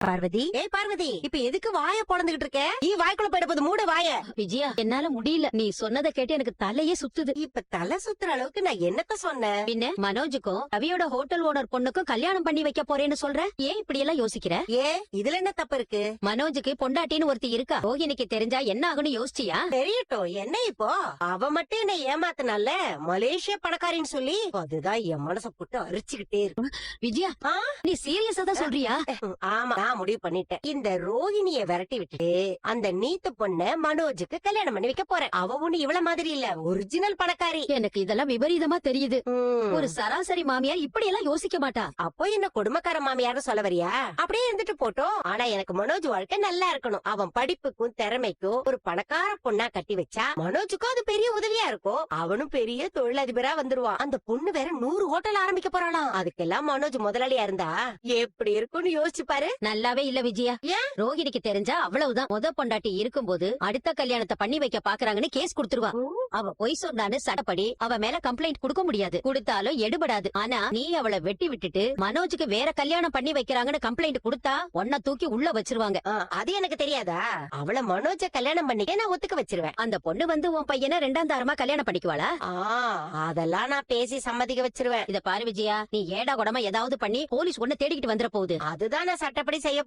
பார்வதி, ஏய் பார்வதி, இப்ப எதுக்கு வாய பொளந்துகிட்டு இருக்க? நீ வாய்க்குள்ள போயிட போது, மூட வாய. விஜயா, என்னால முடியல. நீ சொன்னதை கேட்டு எனக்கு தலையே சுத்துது. இப்ப தலை சுத்துற அளவுக்கு நான் என்னத்த சொன்னேன்? பின்ன மனோஜுக்கும் ரவியோட ஹோட்டல் ஓனர் பொண்ணுக்கும் கல்யாணம் பண்ணி வைக்க போறேன்னு சொல்ற. ஏன் இப்படி எல்லாம் யோசிக்கிற? இதுல என்ன தப்பு இருக்கு? மனோஜுக்கு பொண்டாட்டின்னு ஒருத்தி இருக்கா. ரோஹிணிக்கு தெரிஞ்சா என்ன ஆகும்னு யோசிச்சியா? தெரியட்டும், என்ன இப்போ? அவ மட்டும் என்ன ஏமாத்தினால மலேசியா பணக்காரின்னு சொல்லி, அதுதான் என் மனச போட்டு அரிச்சுக்கிட்டே இருக்கு. விஜயா, நீ சீரியஸா தான் சொல்றியா? ஆமா, நான் முடிவு பண்ணிட்டேன். இந்த ரோஹிணிய விரட்டி விட்டு அந்த நீத்து பொண்ண மனோஜுக்கு கல்யாணம் பண்ணி வைக்க போறேன். அவ ஒண்ணு இவ்வளவு மாதிரி இல்ல, ஒரிஜினல் பணக்காரி. எனக்கு இதெல்லாம் விபரீதமா தெரியுது. ஒரு சராசரி மாமியார் இப்படி எல்லாம் யோசிக்க மாட்டா. அப்போ என்ன கொடுமைக்கார மாமியார்னு சொல்ல வரியா? அப்படியே இருந்துட்டு போட்டோம். ஆனா எனக்கு மனோஜ் வாழ்க்கை நல்லா இருக்கணும். அவன் படிப்புக்கும் திறமைக்கும் ஒரு பணக்கார பொண்ணா கட்டி வச்சா மனோஜுக்கும் அது பெரிய உதவியா இருக்கும். அவனும் பெரிய தொழிலதிபரா வந்துருவான். அந்த பொண்ணு வேற 100 ஹோட்டல் ஆரம்பிக்க போறாளாம். அதுக்கெல்லாம் மனோஜ் முதலாளியா இருந்தா எப்படி இருக்கும்னு யோசிச்சு பாரு. நல்லாவே இல்ல விஜயா. ரோஹிணிக்கு தெரிஞ்சா அவ்வளவுதான். பொண்டாட்டி இருக்கும்போது அடுத்த கல்யாணத்தை பண்ணி வைக்க பாக்குறாங்கன்னு கேஸ் கொடுத்துருவா. அவ பொய் சொன்னான்னு சட்டப்படி அவ மேல கம்ப்ளைண்ட் கொடுக்க முடியாது. கொடுத்தாலும் எடுபடாது. ஆனா நீ அவளை வெட்டி விட்டுட்டு மனோஜுக்கு வேற கல்யாணம் பண்ணி வைக்கிறாங்கன்னு கம்ப்ளைண்ட் கொடுத்தா உன்னை தூக்கி உள்ள வச்சிருவாங்க. அது எனக்கு தெரியாதா? அவளை மனோஜ கல்யாணம் பண்ணிக்க நான் ஒத்துக்க வச்சிருவேன். அந்த பொண்ணு வந்து உன் பையனை 2ஆம் தாரமா கல்யாணம் பண்ணிக்குவாளா? அதெல்லாம் நான் பேசி சம்மதிக்க வச்சிருவேன். இத பாரு விஜயா, நீ ஏடா கூடமா ஏதாவது பண்ணி போலீஸ் ஒண்ணு தேடிக்கிட்டு வந்துட போகுது. அதுதான் நான் சட்டப்படி செய்ய